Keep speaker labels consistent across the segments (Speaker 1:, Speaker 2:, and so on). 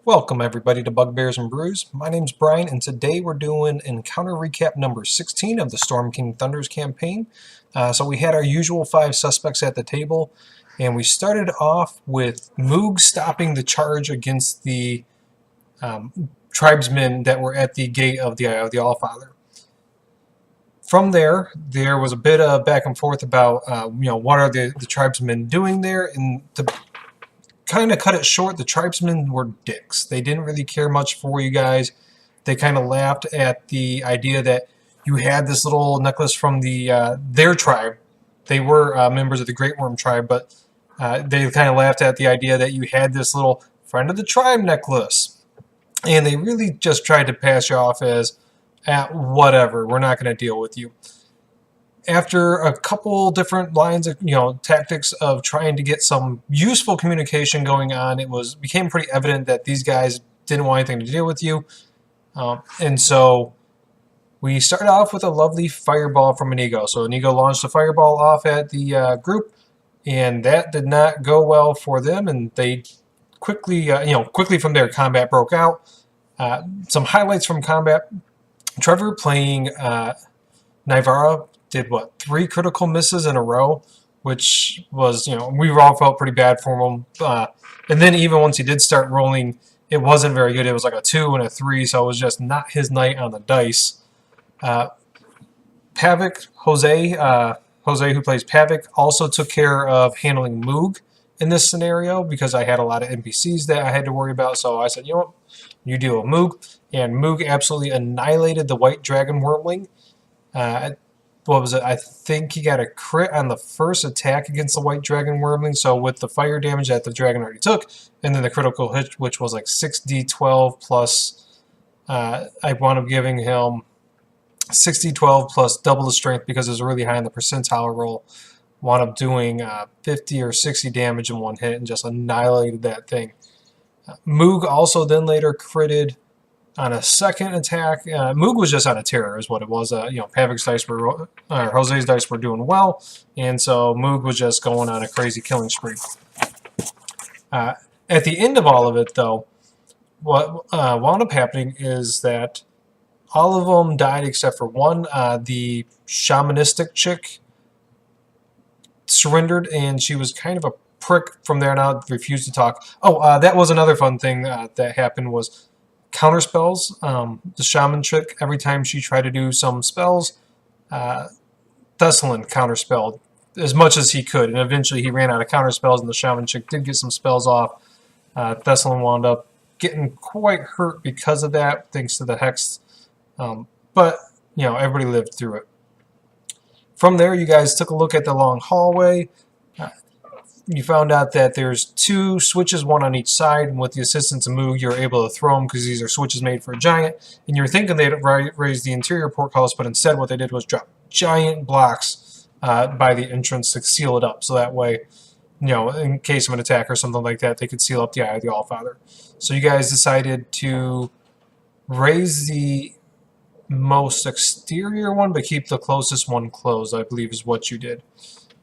Speaker 1: Welcome everybody to Bugbears and Brews. My name's Brian and today we're doing Encounter Recap number 16 of the Storm King Thunders campaign. So we had our usual 5 suspects at the table and we started off with Moog stopping the charge against the tribesmen that were at the gate of the Eye of the Allfather. From there was a bit of back and forth about what are the tribesmen doing there, and to kind of cut it short, the tribesmen were dicks. They didn't really care much for you guys. They kind of laughed at the idea that you had this little necklace from their tribe. They were members of the Great Worm tribe, but they kind of laughed at the idea that you had this little friend of the tribe necklace. And they really just tried to pass you off as, whatever, we're not going to deal with you. After a couple different lines of tactics of trying to get some useful communication going on, became pretty evident that these guys didn't want anything to deal with you, and so we started off with a lovely fireball from Inigo. So Inigo launched a fireball off at the group, and that did not go well for them, and they quickly from there combat broke out. Some highlights from combat: Trevor playing Naivara did 3 critical misses in a row, which was, we all felt pretty bad for him. And then even once he did start rolling, it wasn't very good. It was like a 2 and a 3, so it was just not his night on the dice. Pavic, Jose, who plays Pavic, also took care of handling Moog in this scenario because I had a lot of NPCs that I had to worry about. So I said, you know what, you deal with Moog. And Moog absolutely annihilated the White Dragon Wormling. What was it? I think he got a crit on the first attack against the White Dragon Wormling. So with the fire damage that the dragon already took, and then the critical hit, which was like 6d12 plus, I wound up giving him 6d12 plus double the strength because it was really high in the percentile roll. Wound up doing 50 or 60 damage in one hit and just annihilated that thing. Moog also then later critted on a second attack. Moog was just out of terror is what it was. Pavic's dice were, Jose's dice were doing well, and so Moog was just going on a crazy killing spree. At the end of all of it, though, what wound up happening is that all of them died except for one. The shamanistic chick surrendered, and she was kind of a prick from there on out, refused to talk. That was another fun thing that happened was counterspells. The shaman trick, every time she tried to do some spells, Thessalon counterspelled as much as he could, and eventually he ran out of counterspells, and the shaman chick did get some spells off. Thessalon wound up getting quite hurt because of that, thanks to the hex, but everybody lived through it. From there, you guys took a look at the long hallway. You found out that there's 2 switches, one on each side, and with the assistance of Moog, you're able to throw them because these are switches made for a giant. And you're thinking they'd raise the interior portcullis, but instead what they did was drop giant blocks by the entrance to seal it up. So that way, in case of an attack or something like that, they could seal up the Eye of the Allfather. So you guys decided to raise the most exterior one, but keep the closest one closed, I believe is what you did.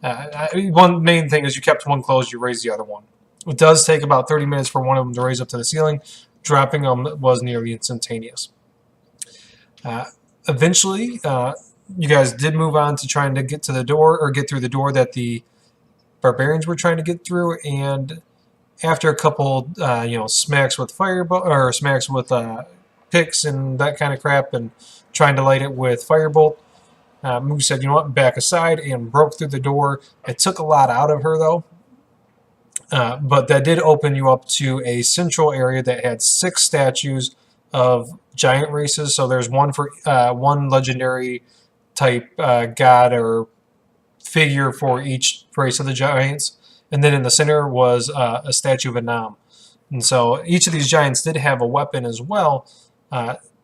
Speaker 1: One main thing is you kept one closed, you raised the other one. It does take about 30 minutes for one of them to raise up to the ceiling. Dropping them was nearly instantaneous. Eventually, you guys did move on to trying to get to the door, or get through the door that the barbarians were trying to get through, and after a couple, smacks with fireball, or smacks with picks and that kind of crap, and trying to light it with firebolt, Moog said, you know what, back aside, and broke through the door. It took a lot out of her, though. But that did open you up to a central area that had 6 statues of giant races. So there's one for one legendary type god or figure for each race of the giants. And then in the center was a statue of Anam. And so each of these giants did have a weapon as well,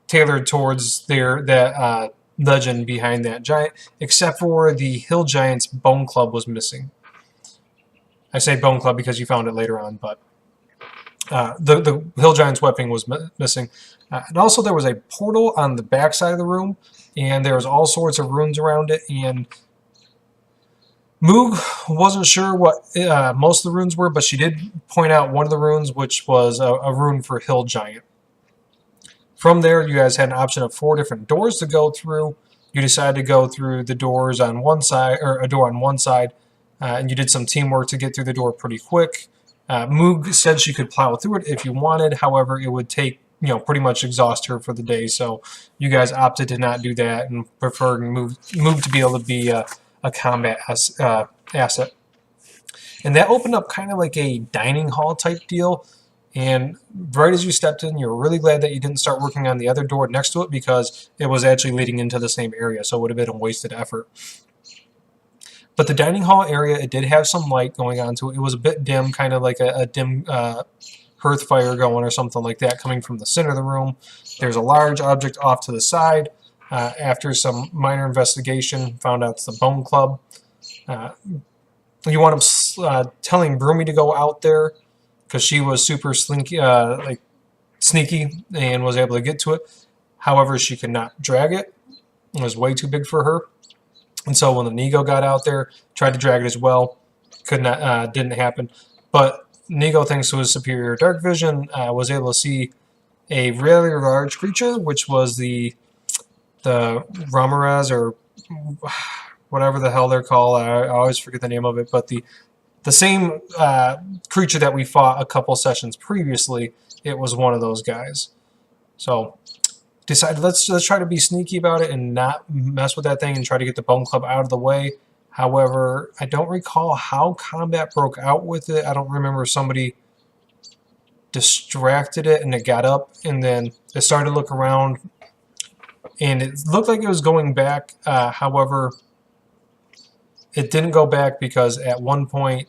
Speaker 1: tailored towards that legend behind that giant, except for the hill giant's bone club was missing. I say bone club because you found it later on, but the hill giant's weapon was missing. And also there was a portal on the back side of the room, and there was all sorts of runes around it, and Moog wasn't sure what most of the runes were, but she did point out one of the runes, which was a rune for Hill Giant. From there, you guys had an option of 4 different doors to go through. You decided to go through the doors on one side, or a door on one side, and you did some teamwork to get through the door pretty quick. Moog said she could plow through it if you wanted. However, it would take, pretty much exhaust her for the day. So you guys opted to not do that and preferred Moog to be able to be a combat asset. And that opened up kind of like a dining hall type deal. And right as you stepped in, you were really glad that you didn't start working on the other door next to it, because it was actually leading into the same area, so it would have been a wasted effort. But the dining hall area, it did have some light going on to it. It was a bit dim, kind of like a dim hearth fire going or something like that coming from the center of the room. There's a large object off to the side. After some minor investigation, found out it's the Bone Club. You wound up telling Broomy to go out there because she was super slinky, sneaky, and was able to get to it. However, she could not drag it. It was way too big for her. And so when the Nego got out there, tried to drag it as well, didn't happen. But Nego, thanks to his superior dark vision, was able to see a really large creature, which was the Ramirez, or whatever the hell they're called. I always forget the name of it, but the same creature that we fought a couple sessions previously. It was one of those guys. So decided let's try to be sneaky about it and not mess with that thing and try to get the Bone Club out of the way. However, I don't recall how combat broke out with it. I don't remember if somebody distracted it and it got up, and then it started to look around, and it looked like it was going back. However, it didn't go back because at one point,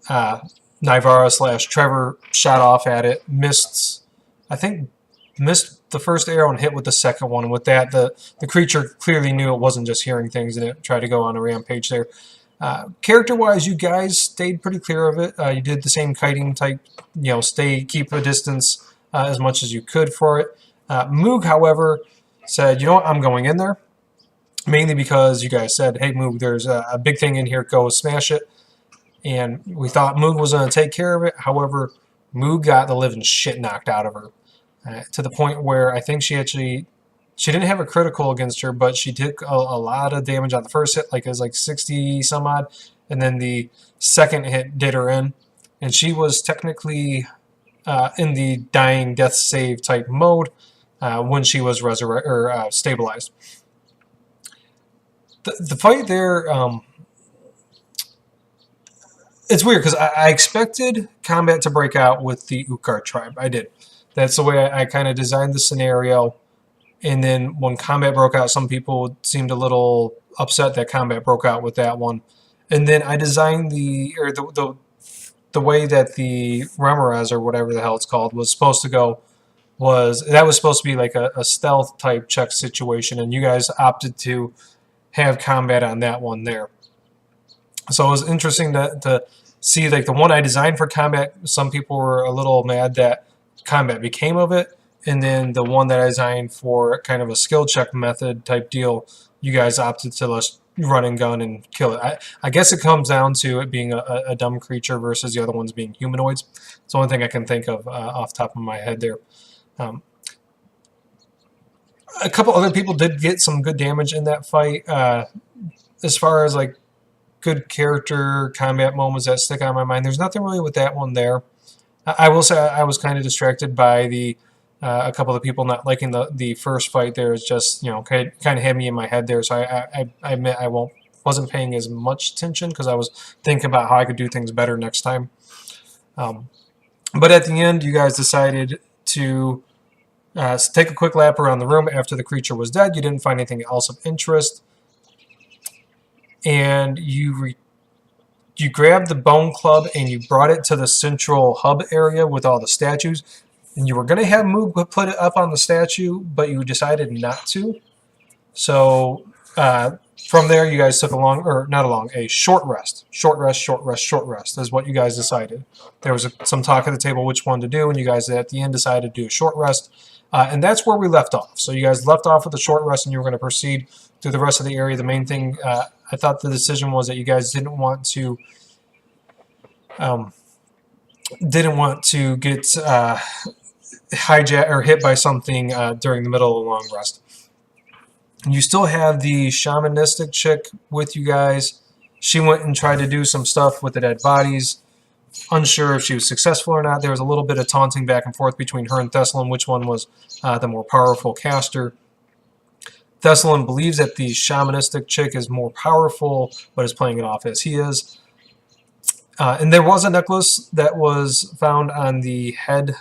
Speaker 1: Nivara/Trevor shot off at it, missed the first arrow and hit with the second one. And with that, the creature clearly knew it wasn't just hearing things, and it tried to go on a rampage there. Character-wise, you guys stayed pretty clear of it. You did the same kiting type, keep a distance as much as you could for it. Moog, however, said, you know what, I'm going in there. Mainly because you guys said, hey, Moog, there's a big thing in here, go smash it. And we thought Moog was going to take care of it. However, Moog got the living shit knocked out of her. To the point where I think she didn't have a critical against her, but she did a lot of damage on the first hit, it was like 60 some odd, and then the second hit did her in, and she was technically in the dying death save type mode when she was stabilized. The fight there, it's weird because I expected combat to break out with the Utgard tribe. I did. That's the way I kind of designed the scenario. And then when combat broke out, some people seemed a little upset that combat broke out with that one. And then I designed the way that the Ramirez, or whatever the hell it's called, was supposed to go. That was supposed to be like a stealth type check situation, and you guys opted to have combat on that one there. So it was interesting to see, the one I designed for combat, some people were a little mad that combat became of it, and then the one that I designed for kind of a skill check method type deal, you guys opted to just run and gun and kill it. I guess it comes down to it being a dumb creature versus the other ones being humanoids. It's the only thing I can think of off the top of my head there. A couple other people did get some good damage in that fight. As far as good character combat moments that stick out in my mind, there's nothing really with that one there. I will say I was kind of distracted by a couple of people not liking the first fight there. It's just, kind of had me in my head there. So I admit I wasn't paying as much attention because I was thinking about how I could do things better next time. But at the end, you guys decided to take a quick lap around the room after the creature was dead. You didn't find anything else of interest. And you grabbed the Bone Club and you brought it to the central hub area with all the statues. And you were going to have Moog put it up on the statue, but you decided not to. So from there, you guys took a short rest. Short rest is what you guys decided. There was some talk at the table which one to do, and you guys at the end decided to do a short rest. And that's where we left off. So you guys left off with a short rest, and you were going to proceed through the rest of the area. The main thing, I thought the decision was that you guys didn't want to get hijacked or hit by something during the middle of a long rest. You still have the shamanistic chick with you guys. She went and tried to do some stuff with the dead bodies. Unsure if she was successful or not. There was a little bit of taunting back and forth between her and Thessalon, which one was the more powerful caster. Thessalon believes that the shamanistic chick is more powerful, but is playing it off as he is. And there was a necklace that was found on the head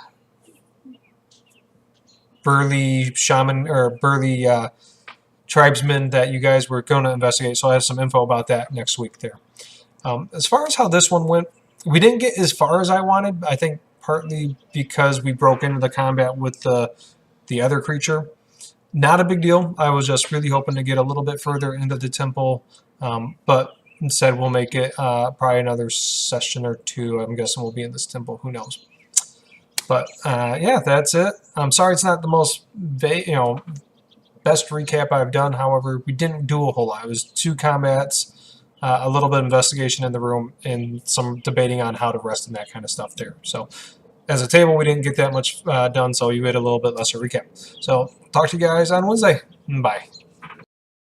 Speaker 1: burly shaman or burly tribesman that you guys were going to investigate. So I have some info about that next week there. As far as how this one went, we didn't get as far as I wanted. I think partly because we broke into the combat with the other creature. Not a big deal. I was just really hoping to get a little bit further into the temple, but instead we'll make it probably another session or two. I'm guessing we'll be in this temple. Who knows? But yeah, that's it. I'm sorry it's not the most best recap I've done. However, we didn't do a whole lot. It was 2 combats, a little bit of investigation in the room, and some debating on how to rest and that kind of stuff there. So as a table, we didn't get that much done, so you had a little bit lesser recap. So talk to you guys on Wednesday. Bye.